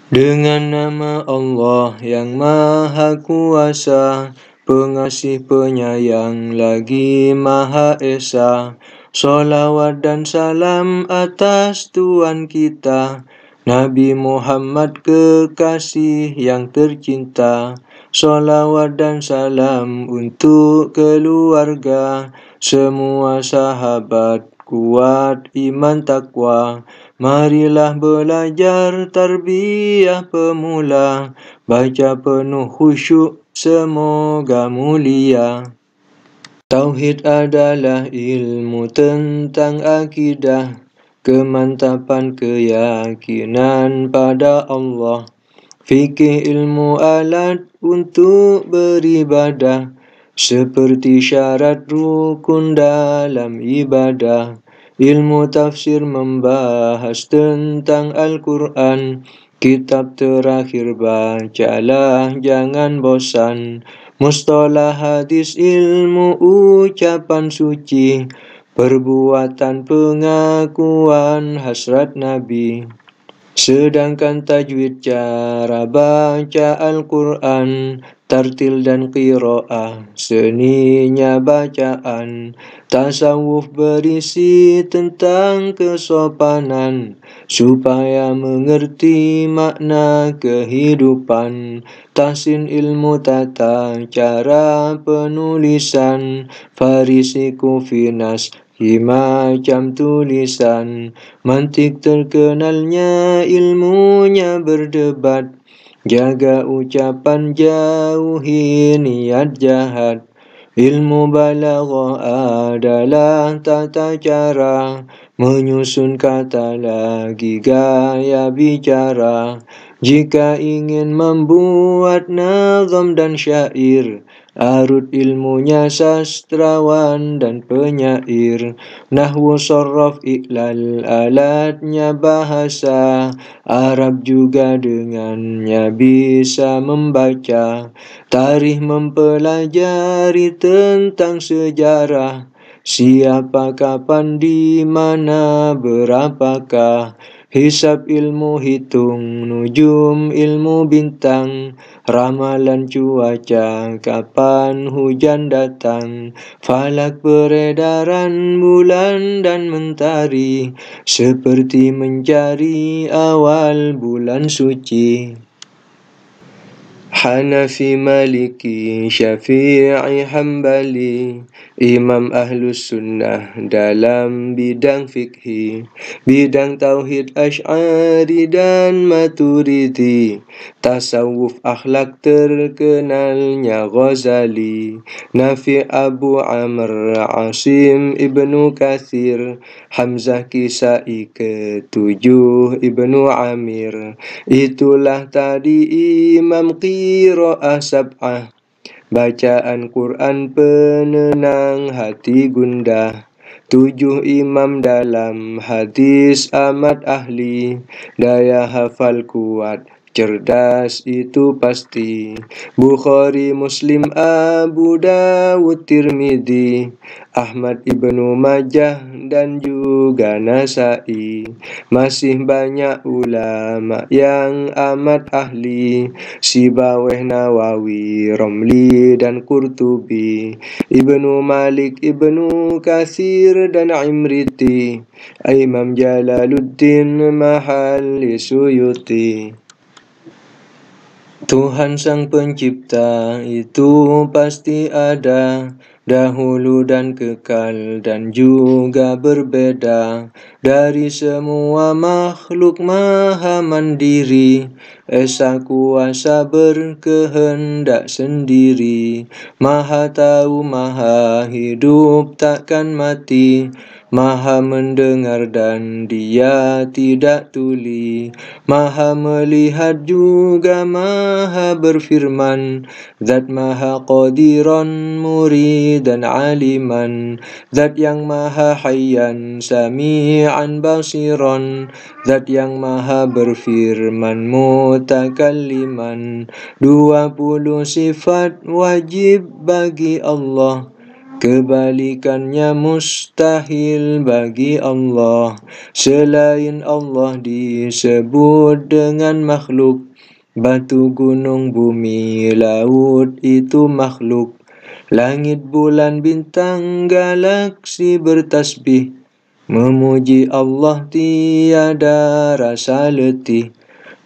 Dengan nama Allah yang Maha Kuasa, Pengasih Penyayang lagi Maha Esa. Salawat dan salam atas Tuhan kita, Nabi Muhammad kekasih yang tercinta. Salawat dan salam untuk keluarga, semua sahabat kuat iman takwa. Marilah belajar tarbiyah pemula, baca penuh khusyuk semoga mulia. Tauhid adalah ilmu tentang akidah, kemantapan keyakinan pada Allah. Fikih ilmu alat untuk beribadah, seperti syarat rukun dalam ibadah. Ilmu tafsir membahas tentang Al-Quran, kitab terakhir bacalah jangan bosan. Mustalah hadis ilmu ucapan suci, perbuatan pengakuan hasrat Nabi. Sedangkan tajwid cara baca Al-Quran, tartil dan qiraah, seninya bacaan. Tasawuf berisi tentang kesopanan, supaya mengerti makna kehidupan. Tahsin ilmu tata cara penulisan, farisiku finas macam tulisan. Mantik terkenalnya ilmunya berdebat, jaga ucapan jauhi niat jahat. Ilmu balaghah adalah tata cara, menyusun kata lagi gaya bicara. Jika ingin membuat nazam dan syair, arut ilmunya sastrawan dan penyair. Nahwu sharaf iklal alatnya bahasa Arab, juga dengannya bisa membaca. Tarikh mempelajari tentang sejarah, siapa, kapan, di mana, berapakah. Hisab ilmu hitung nujum, ilmu bintang, ramalan cuaca, kapan hujan datang. Falak peredaran bulan dan mentari, seperti mencari awal bulan suci. Hanafi, Maliki, Syafi'i, Hambali, Imam Ahlus Sunnah dalam bidang fikhi, bidang tauhid Asy'ari dan Maturidi. Tasawuf akhlak terkenalnya Ghazali, Nafi, Abu Amr, Asim, Ibnu Katsir, Hamzah, Kisai, ketujuh Ibnu Amir. Itulah tadi Imam qiraah sab'ah, bacaan Quran penenang hati gundah. 7 imam dalam hadis amat ahli, daya hafal kuat, cerdas itu pasti. Bukhari, Muslim, Abu Dawud, Tirmidzi, Ahmad, Ibnu Majah, dan juga Nasai. Masih banyak ulama yang amat ahli, Sibaweh, Nawawi, Romli, dan Qurtubi, Ibnu Malik, Ibnu Katsir, dan Imriti, Imam Jalaluddin Mahalli Suyuti. Tuhan Sang Pencipta itu pasti ada, dahulu dan kekal, dan juga berbeda dari semua makhluk. Maha mandiri, esa kuasa berkehendak sendiri. Maha tahu, maha hidup takkan mati, maha mendengar dan dia tidak tuli. Maha melihat juga maha berfirman, Zat maha qadiran, muridan, aliman. Zat yang maha hayyan, sami'an, basiran. Zat yang maha berfirman, mutakalliman. 20 sifat wajib bagi Allah, Kebalikannya mustahil bagi Allah. Selain Allah disebut dengan makhluk. Batu, gunung, bumi, laut itu makhluk. Langit, bulan, bintang, galaksi bertasbih. Memuji Allah tiada rasa letih.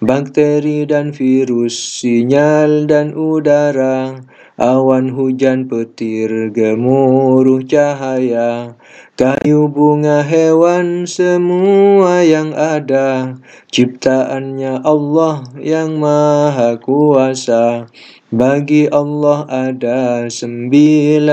Bakteri dan virus, sinyal dan udara, awan, hujan, petir, gemuruh cahaya, kayu, bunga, hewan, semua yang ada, ciptaannya Allah yang Maha Kuasa. Bagi Allah ada 99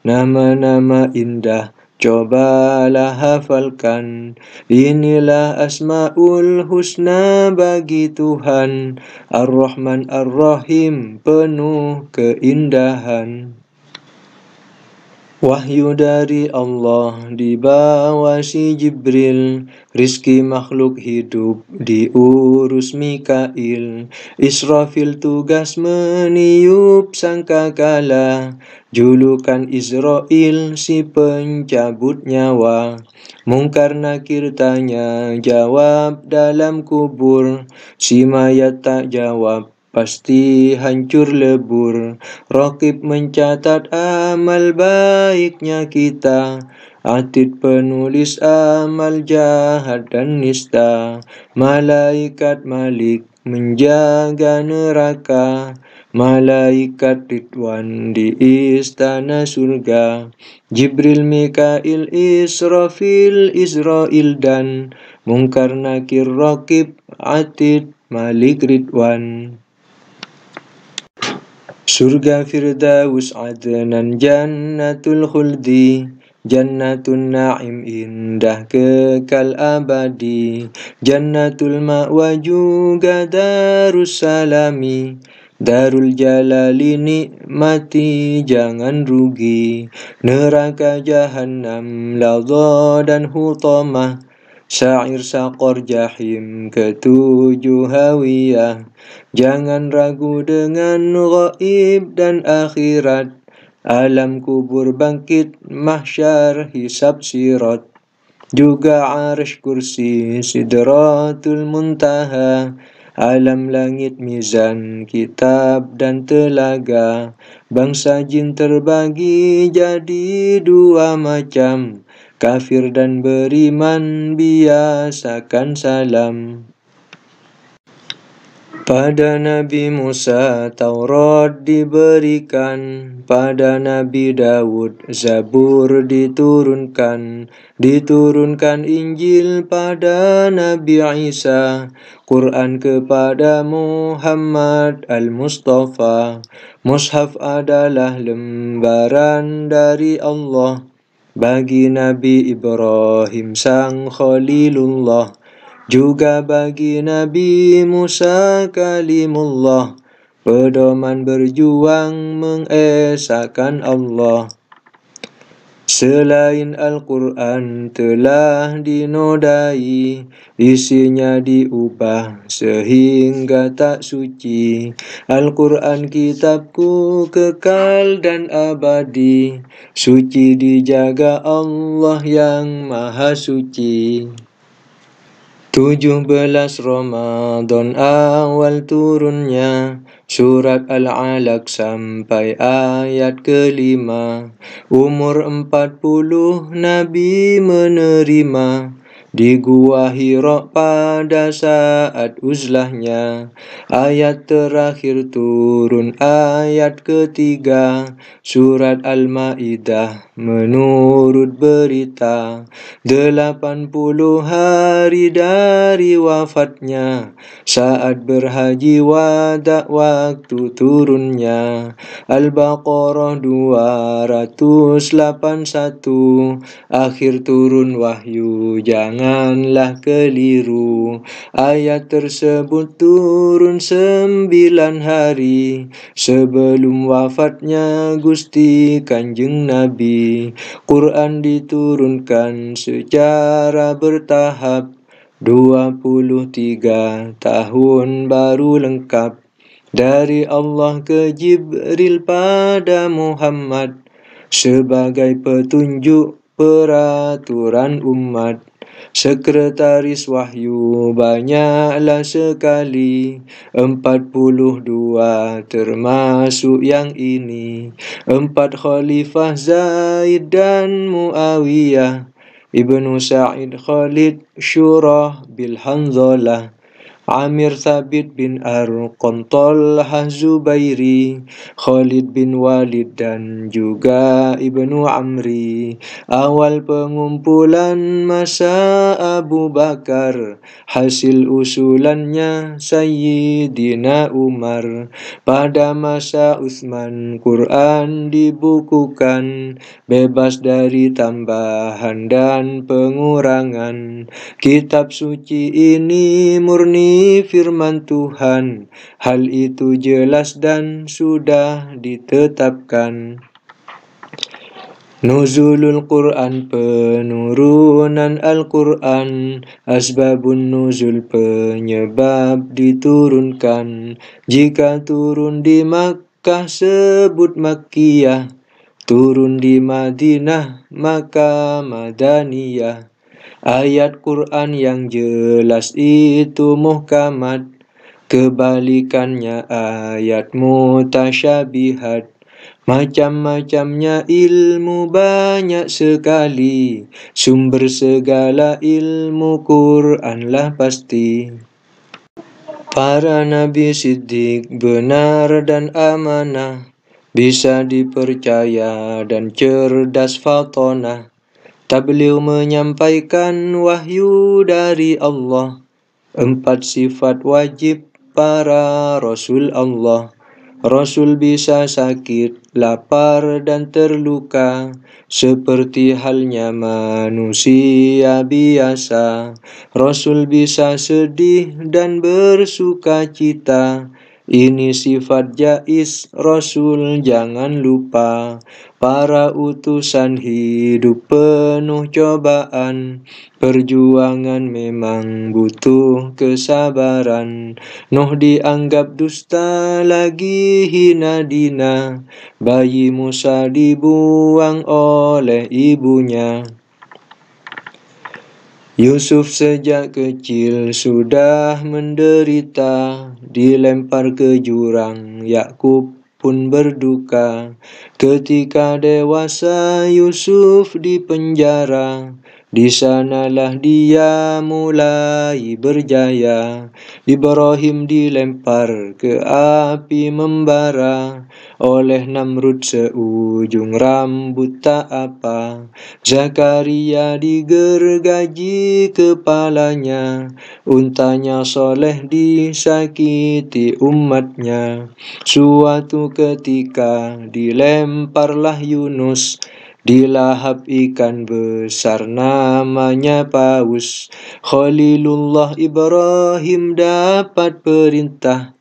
nama-nama indah, cobalah hafalkan. Inilah Asmaul Husna bagi Tuhan, Ar-Rahman Ar-Rahim, penuh keindahan. Wahyu dari Allah dibawa si Jibril, rizki makhluk hidup diurus Mikail, Israfil tugas meniup sangkakala, julukan Israel si pencabut nyawa. Mungkar nakir tanya jawab dalam kubur, si mayat tak jawab pasti hancur lebur. Raqib mencatat amal baiknya kita, Atid penulis amal jahat dan nista. Malaikat Malik menjaga neraka, malaikat Ridwan di istana surga. Jibril, Mikail, Israfil, Israel dan Mungkar Nakir, Raqib, Atid, Malik, Ridwan. Surga Firdaus, Adnan, Jannatul Khuldi, Jannatun Na'im, indah kekal abadi, Jannatul Ma'wa juga Darussalami, Darul Jalali nikmati jangan rugi, neraka Jahannam, Ladha dan Hutamah, Sa'ir, Saqar, Jahim, ketujuh hawiyah. Jangan ragu dengan ghaib dan akhirat, alam kubur, bangkit, mahsyar, hisab, sirat. Juga arsh, kursi, sidratul muntaha, alam langit, mizan, kitab dan telaga. Bangsa jin terbagi jadi dua macam, kafir dan beriman, biasakan salam. Pada Nabi Musa Taurat diberikan, pada Nabi Daud Zabur diturunkan, diturunkan Injil pada Nabi Isa, Quran kepada Muhammad Al-Mustafa. Mushaf adalah lembaran dari Allah bagi Nabi Ibrahim sang Khalilullah, juga bagi Nabi Musa kalimullah, pedoman berjuang mengesahkan Allah. Selain Al-Quran telah dinodai, isinya diubah sehingga tak suci. Al-Quran kitabku kekal dan abadi, suci dijaga Allah yang Maha Suci. 17 Ramadan awal turunnya surat Al-Alaq sampai ayat ke-5. Umur 40 Nabi menerima di Gua Hira pada saat uzlahnya. Ayat terakhir turun ayat ketiga surat Al-Ma'idah menurut berita. 80 hari dari wafatnya, saat berhaji wada waktu turunnya. Al-Baqarah 281, akhir turun wahyu, janganlah keliru. Ayat tersebut turun 9 hari sebelum wafatnya Gusti Kanjeng Nabi. Quran diturunkan secara bertahap, 23 tahun baru lengkap. Dari Allah ke Jibril pada Muhammad, sebagai petunjuk peraturan umat. Sekretaris wahyu banyaklah sekali, 42 termasuk yang ini. 4 Khalifah Zaid dan Muawiyah, Ibnu Sa'id Khalid Syurah bil Hanzalah, Amir Thabit bin Arqam, Talhah Zubairi, Khalid bin Walid dan juga Ibnu Amri. Awal pengumpulan masa Abu Bakar, hasil usulannya Sayyidina Umar. Pada masa Utsman, Quran dibukukan, bebas dari tambahan dan pengurangan. Kitab suci ini murni firman Tuhan, hal itu jelas dan sudah ditetapkan. Nuzulul Quran, penurunan Al-Quran. Asbabun nuzul, penyebab diturunkan. Jika turun di Makkah sebut Makkiyah, turun di Madinah maka Madaniyah. Ayat Quran yang jelas itu muhkamat, kebalikannya ayat mutasyabihat. Macam-macamnya ilmu banyak sekali, sumber segala ilmu Quranlah pasti. Para nabi siddiq benar dan amanah, bisa dipercaya dan cerdas fatonah. Beliau menyampaikan wahyu dari Allah. 4 sifat wajib para Rasul Allah. Rasul bisa sakit, lapar dan terluka, seperti halnya manusia biasa. Rasul bisa sedih dan bersuka cita, ini sifat jais Rasul jangan lupa. Para utusan hidup penuh cobaan, perjuangan memang butuh kesabaran. Nuh dianggap dusta lagi hina dina, bayi Musa dibuang oleh ibunya. Yusuf sejak kecil sudah menderita, dilempar ke jurang, Yakub pun berduka. Ketika dewasa Yusuf di penjara, di sanalah dia mulai berjaya. Ibrahim dilempar ke api membara, oleh Namrud seujung rambut tak apa. Zakaria digergaji kepalanya, untanya soleh disakiti umatnya. Suatu ketika dilemparlah Yunus, dilahap ikan besar namanya paus. Khalilullah Ibrahim dapat perintah,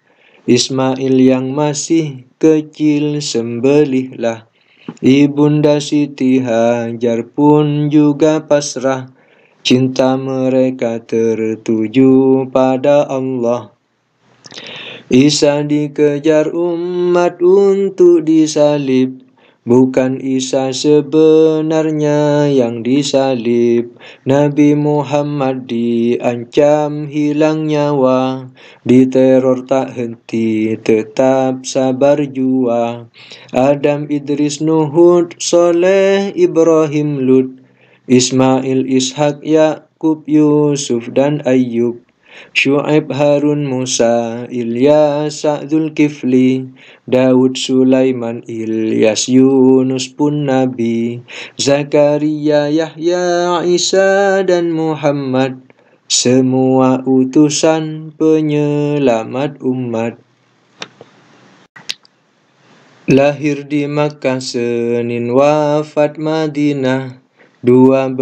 Ismail yang masih kecil sembelihlah. Ibunda Siti Hajar pun juga pasrah, cinta mereka tertuju pada Allah. Isa dikejar umat untuk disalib, bukan Isa sebenarnya yang disalib. Nabi Muhammad diancam hilang nyawa, diteror tak henti tetap sabar jua. Adam, Idris, Nuh, Hud, Soleh, Ibrahim, Lut, Ismail, Ishak, Yakub, Yusuf dan Ayyub. Syu'aib, Harun, Musa, Ilyas, Zulkifli, Daud, Sulaiman, Ilyas, Yunus pun Nabi. Zakaria, Yahya, Isa dan Muhammad, semua utusan penyelamat umat. Lahir di Makkah Senin, wafat Madinah, 12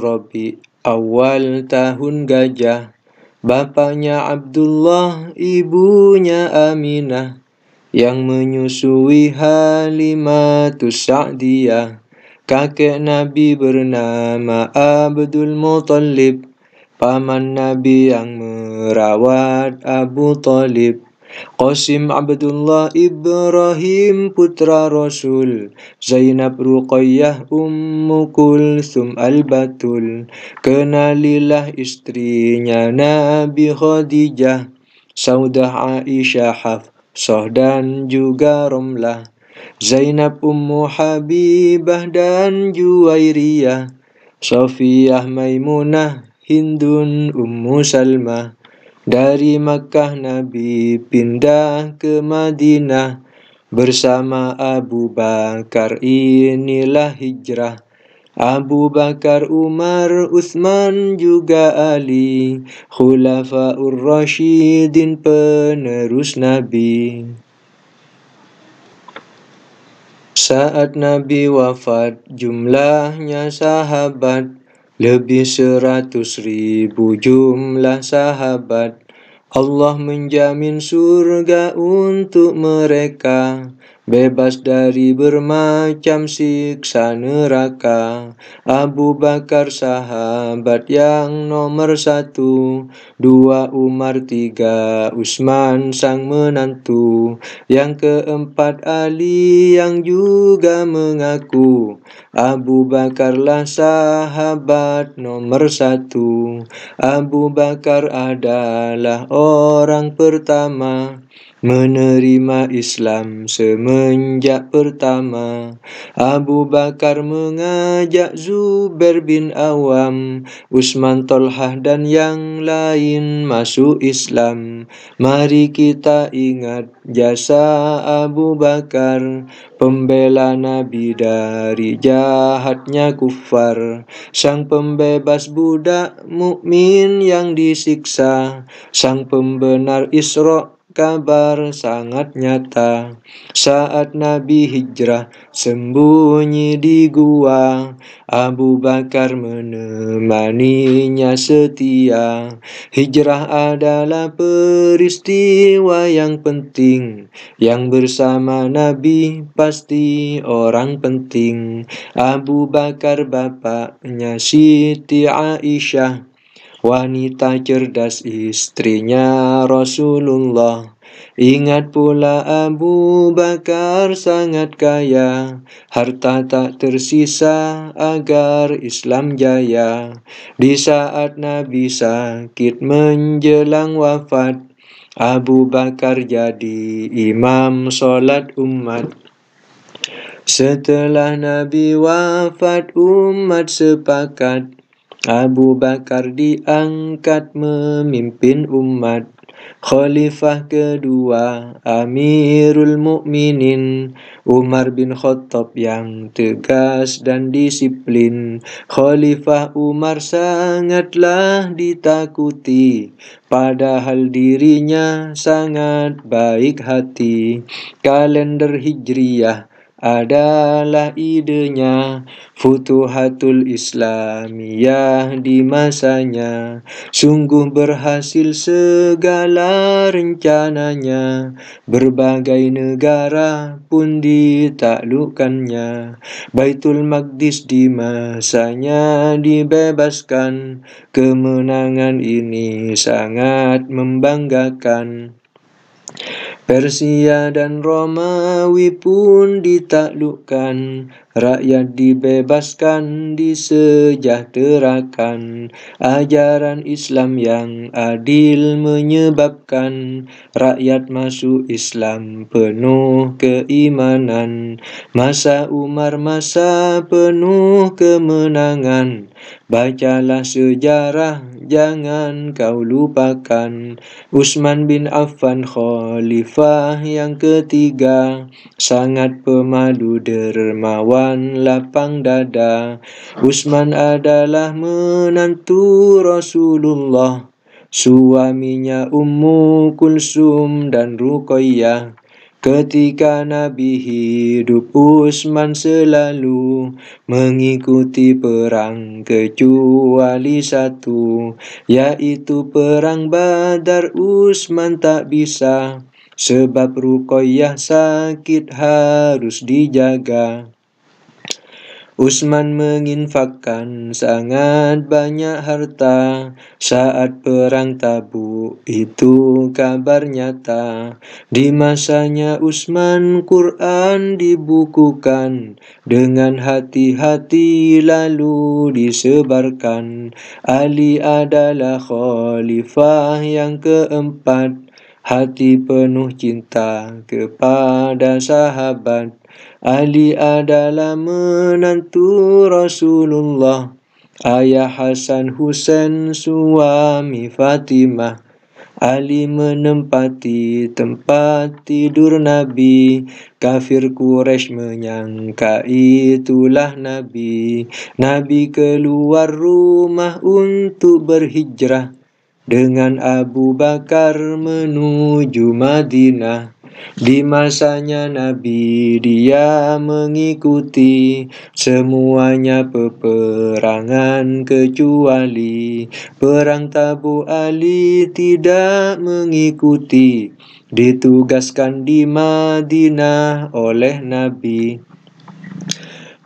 Rabi awal tahun gajah. Bapaknya Abdullah, ibunya Aminah, yang menyusui Halimatus Sa'diyah. Kakek Nabi bernama Abdul Muttalib, paman Nabi yang merawat Abu Talib. Qasim Abdullah Ibrahim putra Rasul, Zainab Ruqayyah Ummu Kulsum Al-Batul, kenalilah istrinya Nabi Khadijah, Saudah Aisyah Hafsah dan juga Romlah, Zainab Ummu Habibah dan Juwairiyah, Safiyah Maimunah Hindun Ummu Salmah. Dari Makkah Nabi pindah ke Madinah bersama Abu Bakar, inilah hijrah. Abu Bakar, Umar, Uthman juga Ali, Khulafaur Rasyidin penerus Nabi. Saat Nabi wafat, jumlahnya sahabat lebih 100.000 jumlah sahabat. Allah menjamin surga untuk mereka, bebas dari bermacam siksa neraka. Abu Bakar sahabat yang nomor 1, 2 Umar, 3 Utsman sang menantu, yang keempat Ali yang juga mengaku Abu Bakarlah sahabat nomor 1. Abu Bakar adalah orang pertama menerima Islam semenjak pertama. Abu Bakar mengajak Zubair bin Awam, Utsman, Tolhah dan yang lain masuk Islam. Mari kita ingat jasa Abu Bakar, pembela Nabi dari jahatnya kufar, sang pembebas budak mukmin yang disiksa, sang pembenar Isra, kabar sangat nyata. Saat Nabi hijrah sembunyi di gua, Abu Bakar menemaninya setia. Hijrah adalah peristiwa yang penting, yang bersama Nabi pasti orang penting. Abu Bakar bapaknya Siti Aisyah, wanita cerdas istrinya Rasulullah. Ingat pula Abu Bakar sangat kaya, harta tak tersisa agar Islam jaya. Di saat Nabi sakit menjelang wafat, Abu Bakar jadi imam solat umat. Setelah Nabi wafat, umat sepakat Abu Bakar diangkat memimpin umat. Khalifah kedua Amirul Mukminin, Umar bin Khattab yang tegas dan disiplin. Khalifah Umar sangatlah ditakuti, padahal dirinya sangat baik hati. Kalender Hijriyah adalah idenya, Futuhatul Islamiyah di masanya. Sungguh berhasil segala rencananya, berbagai negara pun ditaklukkannya. Baitul Maqdis di masanya dibebaskan, kemenangan ini sangat membanggakan. Persia dan Romawi pun ditaklukkan, rakyat dibebaskan, disejahterakan. Ajaran Islam yang adil menyebabkan rakyat masuk Islam penuh keimanan. Masa Umar masa penuh kemenangan, bacalah sejarah jangan kau lupakan. Utsman bin Affan khalifah yang ketiga, sangat pemalu dermawan lapang dada. Utsman adalah menantu Rasulullah, suaminya Ummu Kulsum dan Ruqayyah. Ketika Nabi hidup, Utsman selalu mengikuti perang kecuali satu, yaitu perang Badar. Utsman tak bisa, sebab Ruqayyah sakit harus dijaga. Utsman menginfakkan sangat banyak harta saat perang Tabuk, itu kabar nyata. Di masanya Utsman Quran dibukukan, dengan hati-hati lalu disebarkan. Ali adalah khalifah yang keempat, hati penuh cinta kepada sahabat. Ali adalah menantu Rasulullah, ayah Hasan Husain suami Fatimah. Ali menempati tempat tidur Nabi, kafir Quraisy menyangka itulah Nabi. Nabi keluar rumah untuk berhijrah, dengan Abu Bakar menuju Madinah. Di masanya Nabi dia mengikuti semuanya peperangan kecuali perang Tabuk. Ali tidak mengikuti, ditugaskan di Madinah oleh Nabi.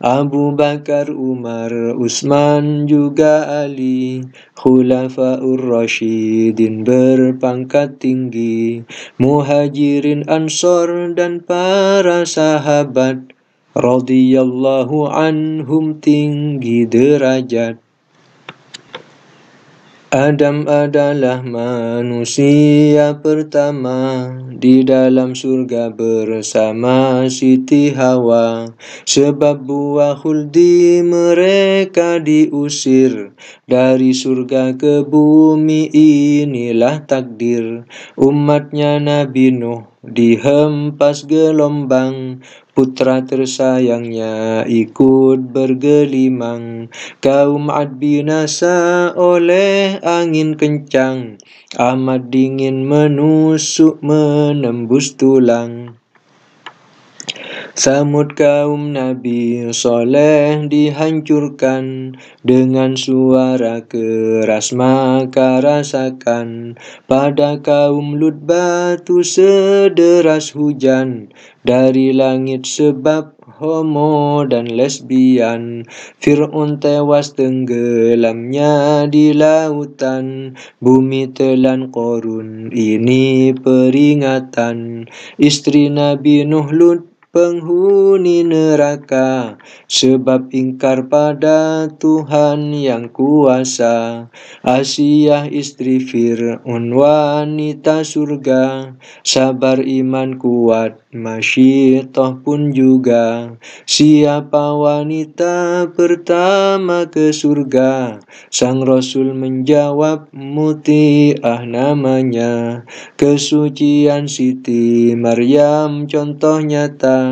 Abu Bakar, Umar, Utsman juga Ali, Khulafaur Rasyidin berpangkat tinggi, Muhajirin, Ansor dan para sahabat radhiyallahu anhum tinggi derajat. Adam adalah manusia pertama di dalam surga bersama Siti Hawa. Sebab buah khuldi mereka diusir dari surga ke bumi, inilah takdir. Umatnya Nabi Nuh dihempas gelombang, putra tersayangnya ikut bergelimang. Kaum Ad binasa oleh angin kencang, amat dingin menusuk menembus tulang. Samud kaum Nabi Soleh dihancurkan, dengan suara keras maka rasakan. Pada kaum Lut batu sederas hujan dari langit sebab homo dan lesbian. Fir'aun tewas tenggelamnya di lautan, bumi telan Qorun ini peringatan. Istri Nabi Nuh Lut penghuni neraka, sebab ingkar pada Tuhan yang kuasa. Asiyah istri Fir'aun wanita surga, sabar iman kuat masyitah pun juga. Siapa wanita pertama ke surga? Sang Rasul menjawab, Muti'ah namanya. Kesucian Siti Maryam contoh nyata.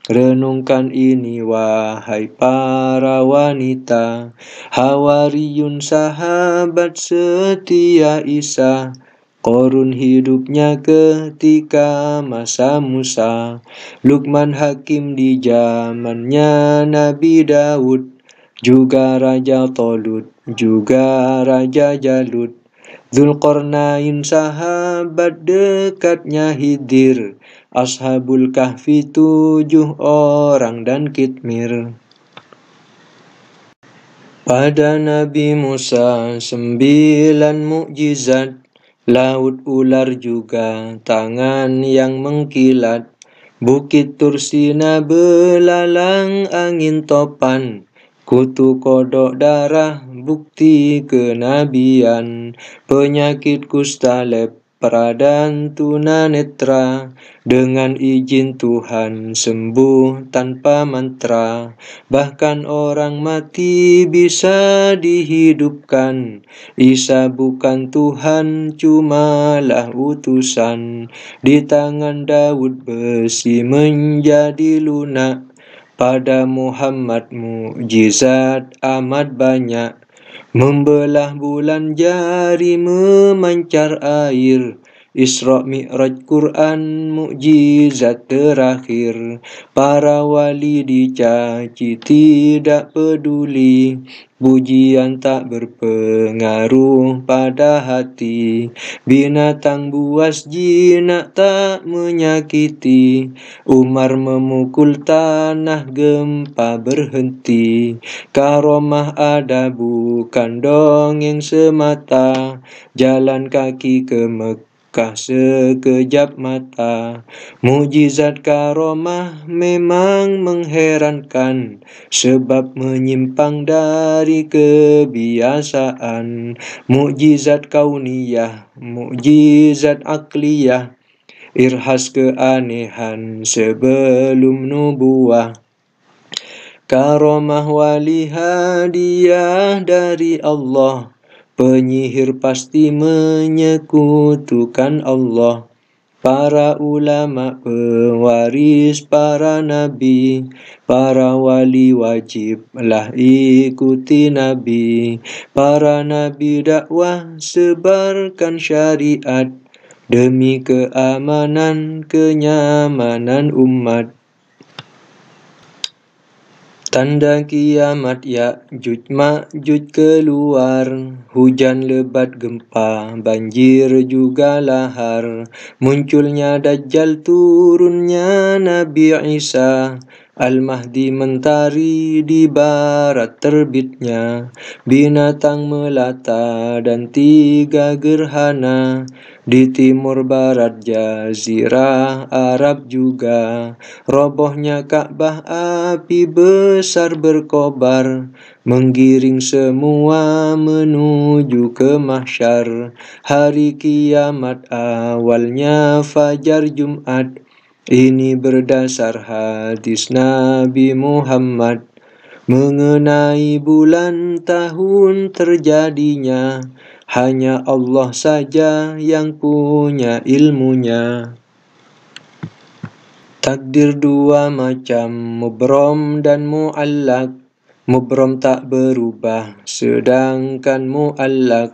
Renungkan ini wahai para wanita. Hawariyun sahabat setia Isa, Qorun hidupnya ketika masa Musa. Luqman Hakim di zamannya Nabi Daud, juga Raja Tolut, juga Raja Jalut. Dzulqarnain sahabat dekatnya Khidir, Ashabul Kahfi 7 orang dan Kitmir. Pada Nabi Musa 9 mukjizat, laut ular juga tangan yang mengkilat. Bukit Tursina belalang angin topan, kutu kodok darah bukti kenabian. Penyakit kusta, lepra dan tunanetra, dengan izin Tuhan sembuh tanpa mantra. Bahkan orang mati bisa dihidupkan, Isa bukan Tuhan cumalah utusan. Di tangan Daud besi menjadi lunak, pada Muhammad mukjizat amat banyak. Membelah bulan jari memancar air, Isra Mi'raj Quran mukjizat terakhir. Para wali dicaci tidak peduli, pujian tak berpengaruh pada hati. Binatang buas jinak tak menyakiti, Umar memukul tanah gempa berhenti. Karomah ada bukan dongeng semata, jalan kaki ke Mekah sekejap mata. Mukjizat karomah memang mengherankan, sebab menyimpang dari kebiasaan. Mukjizat kauniyah, mukjizat akliyah, irhas keanehan sebelum nubuah. Karomah wali hadiah dari Allah, penyihir pasti menyekutukan Allah. Para ulama pewaris para nabi, para wali wajiblah ikuti nabi. Para nabi dakwah sebarkan syariat, demi keamanan kenyamanan umat. Tanda kiamat Ya'juj Ma'juj keluar, hujan lebat gempa, banjir juga lahar. Munculnya Dajjal, turunnya Nabi Isa, Al-Mahdi mentari di barat terbitnya. Binatang melata dan 3 gerhana, di timur barat jazirah Arab juga. Robohnya Ka'bah, api besar berkobar, menggiring semua menuju ke mahsyar. Hari kiamat awalnya fajar Jumat, ini berdasar hadis Nabi Muhammad. Mengenai bulan tahun terjadinya, hanya Allah saja yang punya ilmunya. Takdir 2 macam, mubrom dan mu'allak. Mubrom tak berubah, sedangkan mu'allak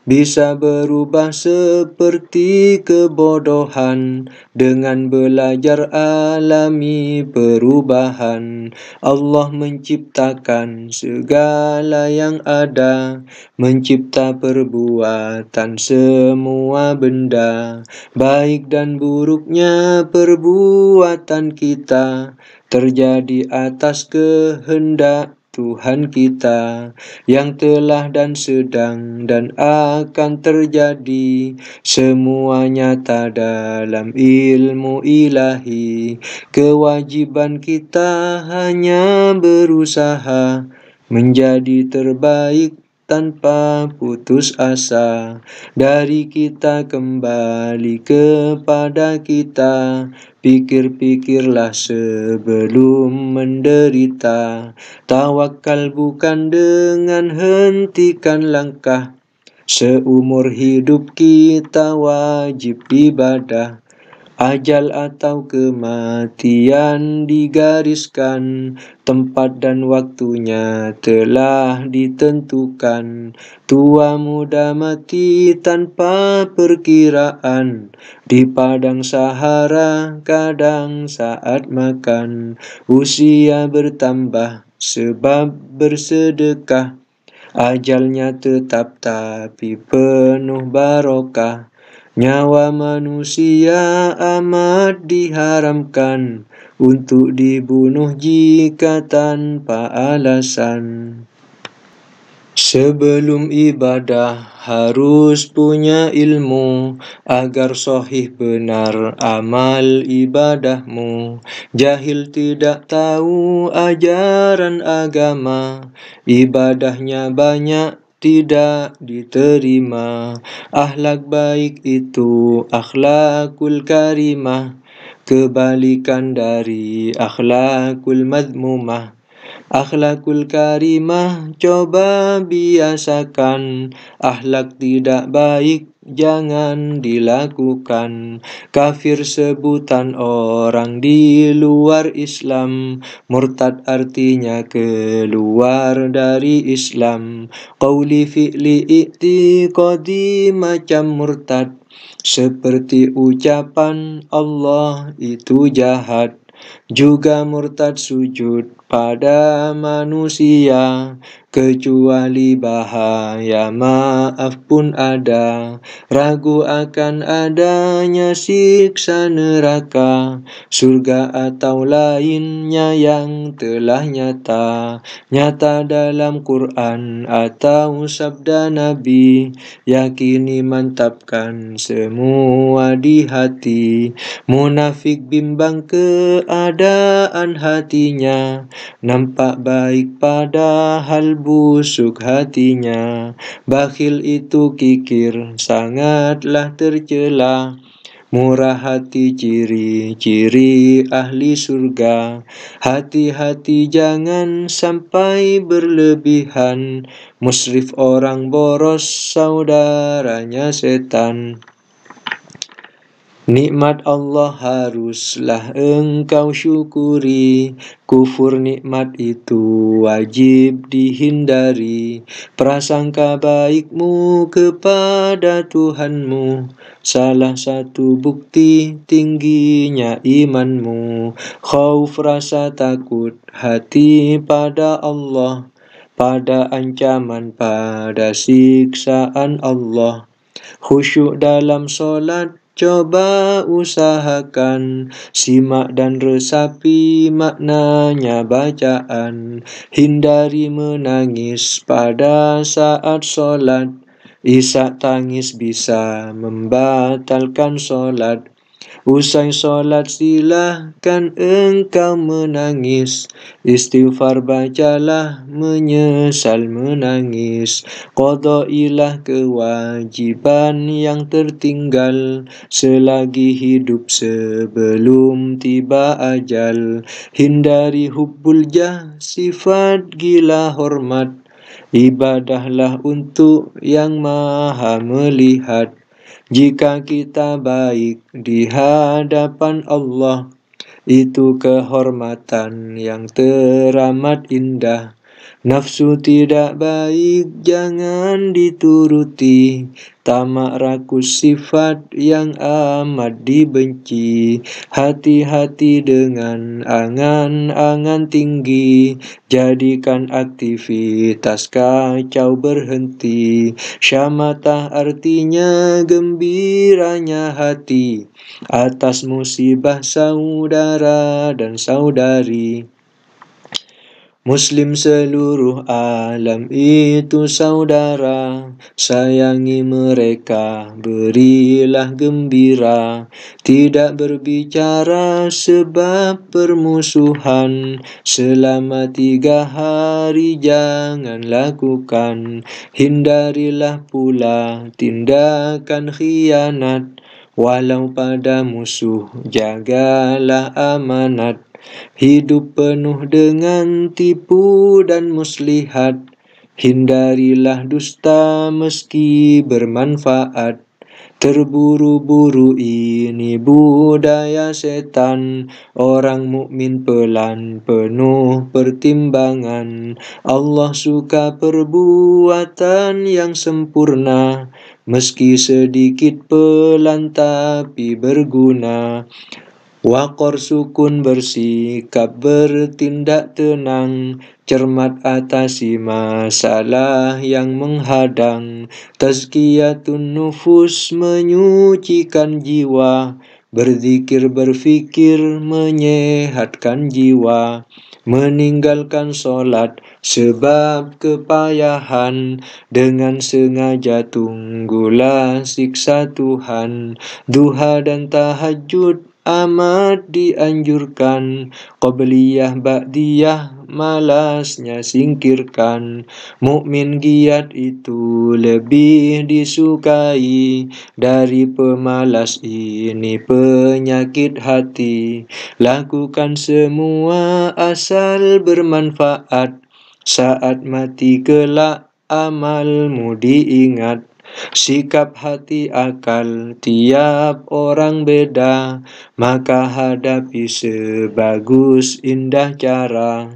bisa berubah seperti kebodohan. Dengan belajar alami perubahan. Allah menciptakan segala yang ada, mencipta perbuatan semua benda. Baik dan buruknya perbuatan kita terjadi atas kehendak Tuhan kita, yang telah dan sedang dan akan terjadi, semua nyata dalam ilmu ilahi. Kewajiban kita hanya berusaha menjadi terbaik tanpa putus asa. Dari kita kembali kepada kita, pikir-pikirlah sebelum menderita. Tawakal bukan dengan hentikan langkah, seumur hidup kita wajib ibadah. Ajal atau kematian digariskan, tempat dan waktunya telah ditentukan. Tua muda mati tanpa perkiraan, di padang Sahara kadang saat makan. Usia bertambah sebab bersedekah, ajalnya tetap tapi penuh barokah. Nyawa manusia amat diharamkan untuk dibunuh jika tanpa alasan. Sebelum ibadah harus punya ilmu, agar sahih benar amal ibadahmu. Jahil tidak tahu ajaran agama, ibadahnya banyak tidak diterima. Akhlak baik itu akhlakul karimah, kebalikan dari akhlakul madmumah. Akhlakul karimah coba biasakan, akhlak tidak baik jangan dilakukan. Kafir sebutan orang di luar Islam, murtad artinya keluar dari Islam. Qauli fi'li i'tiqadi macam murtad, seperti ucapan Allah itu jahat. Juga murtad sujud pada manusia, kecuali bahaya maaf pun ada. Ragu akan adanya siksa neraka, surga atau lainnya yang telah nyata. Nyata dalam Quran atau sabda Nabi, yakini mantapkan semua di hati. Munafik bimbang keadaan hatinya, nampak baik padahal busuk hatinya. Bakhil itu kikir, sangatlah tercela. Murah hati ciri-ciri ahli surga. Hati-hati jangan sampai berlebihan. Musrif orang boros, saudaranya setan. Nikmat Allah haruslah engkau syukuri, kufur nikmat itu wajib dihindari. Prasangka baikmu kepada Tuhanmu, salah satu bukti tingginya imanmu. Khauf rasa takut hati pada Allah, pada ancaman, pada siksaan Allah. Khusyuk dalam solat coba usahakan, simak dan resapi maknanya bacaan. Hindari menangis pada saat solat, isak tangis bisa membatalkan solat. Usai solat silahkan engkau menangis, istighfar bacalah menyesal menangis. Qadailah kewajiban yang tertinggal, selagi hidup sebelum tiba ajal. Hindari hubbul jah, sifat gila hormat, ibadahlah untuk yang maha melihat. Jika kita baik di hadapan Allah, itu kehormatan yang teramat indah. Nafsu tidak baik jangan dituruti, tamak rakus sifat yang amat dibenci. Hati-hati dengan angan-angan tinggi, jadikan aktivitas kacau berhenti. Syamatah artinya gembiranya hati atas musibah saudara dan saudari. Muslim seluruh alam itu saudara, sayangi mereka, berilah gembira. Tidak berbicara sebab permusuhan, selama 3 hari jangan lakukan. Hindarilah pula tindakan khianat, walau pada musuh jagalah amanat. Hidup penuh dengan tipu dan muslihat, hindarilah dusta meski bermanfaat. Terburu-buru ini budaya setan, orang mukmin pelan penuh pertimbangan. Allah suka perbuatan yang sempurna, meski sedikit pelan tapi berguna. Waqor sukun bersikap bertindak tenang, cermat atasi masalah yang menghadang. Tazkiyatun nufus menyucikan jiwa, berzikir berfikir menyehatkan jiwa. Meninggalkan solat sebab kepayahan, dengan sengaja tunggulah siksa Tuhan. Duha dan tahajud amat dianjurkan, qabliyah ba'diyah malasnya singkirkan. Mukmin giat itu lebih disukai dari pemalas, ini penyakit hati. Lakukan semua asal bermanfaat, saat mati kelak amalmu diingat. Sikap hati akal tiap orang beda, maka hadapi sebagus indah cara.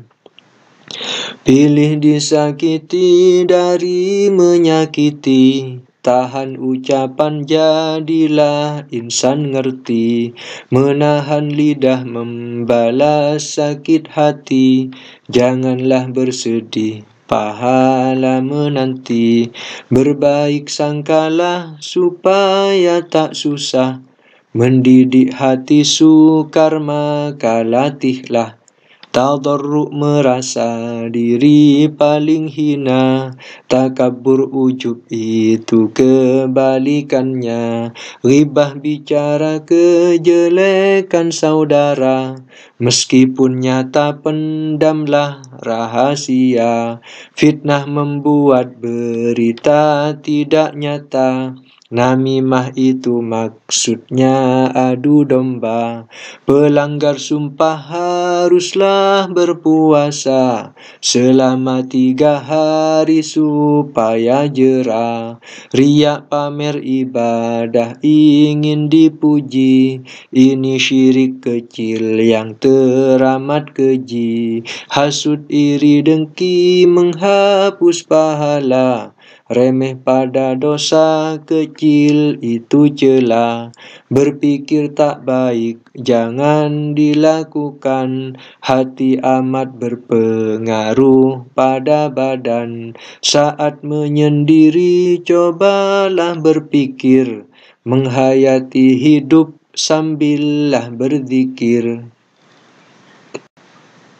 Pilih disakiti dari menyakiti, tahan ucapan jadilah insan ngerti, menahan lidah membalas sakit hati, janganlah bersedih pahala menanti, berbaik sangkalah supaya tak susah, mendidik hati sukar maka latihlah. Tadarruk merasa diri paling hina, takabur ujub itu kebalikannya. Ghibah bicara kejelekan saudara, meskipun nyata pendamlah rahasia. Fitnah membuat berita tidak nyata, namimah itu maksudnya adu domba. Pelanggar sumpah haruslah berpuasa selama 3 hari supaya jera. Riak pamer ibadah ingin dipuji, ini syirik kecil yang teramat keji. Hasut iri dengki menghapus pahala, remeh pada dosa kecil itu celah. Berpikir tak baik jangan dilakukan, hati amat berpengaruh pada badan. Saat menyendiri cobalah berpikir, menghayati hidup sambillah berzikir.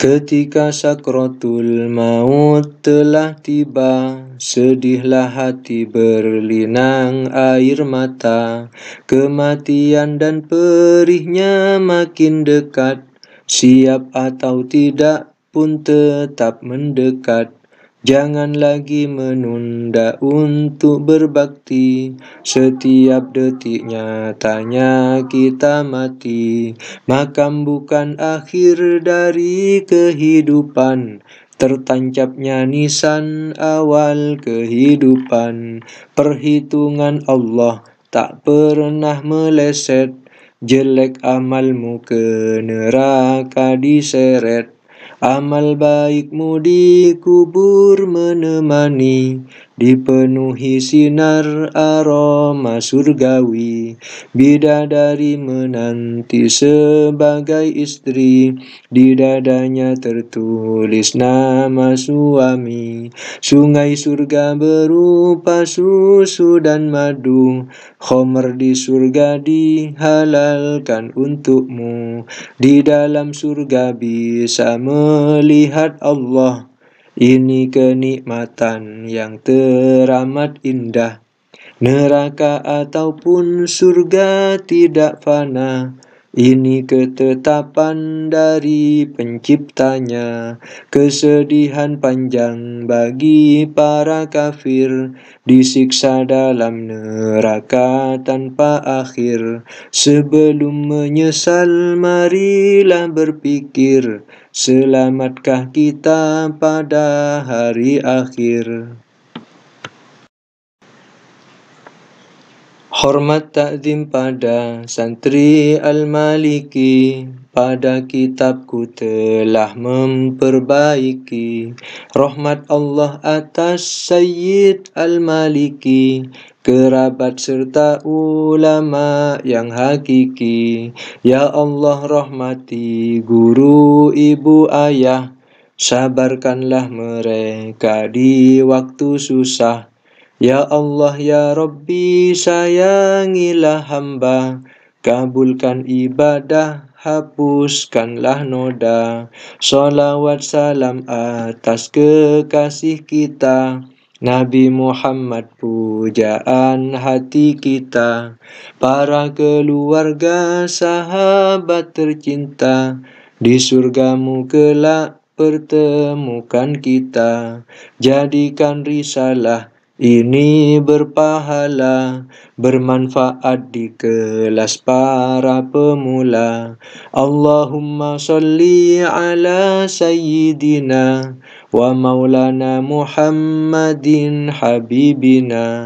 Ketika sakratul maut telah tiba, sedihlah hati berlinang air mata. Kematian dan perihnya makin dekat, siap atau tidak pun tetap mendekat. Jangan lagi menunda untuk berbakti, setiap detik nyatanya kita mati. Makam bukan akhir dari kehidupan, tertancapnya nisan awal kehidupan. Perhitungan Allah tak pernah meleset, jelek amalmu ke neraka diseret. Amal baikmu dikubur menemani, dipenuhi sinar aroma surgawi. Bidadari menanti sebagai istri, di dadanya tertulis nama suami. Sungai surga berupa susu dan madu, khomer di surga dihalalkan untukmu. Di dalam surga bisa melihat Allah, ini kenikmatan yang teramat indah. Neraka ataupun surga tidak fana, ini ketetapan dari penciptanya. Kesedihan panjang bagi para kafir, disiksa dalam neraka tanpa akhir. Sebelum menyesal marilah berpikir, selamatkah kita pada hari akhir. Hormat takzim pada santri Al-Maliki, pada kitabku telah memperbaiki. Rahmat Allah atas Sayyid Al-Maliki, kerabat serta ulama yang hakiki. Ya Allah rahmati guru ibu ayah, sabarkanlah mereka di waktu susah. Ya Allah ya Rabbi sayangilah hamba, kabulkan ibadah, hapuskanlah noda. Salawat salam atas kekasih kita, Nabi Muhammad pujaan hati kita. Para keluarga sahabat tercinta, di surgamu kelak pertemukan kita. Jadikan risalah ini berpahala, bermanfaat di kelas para pemula. Allahumma salli ala sayyidina wa maulana Muhammadin habibina.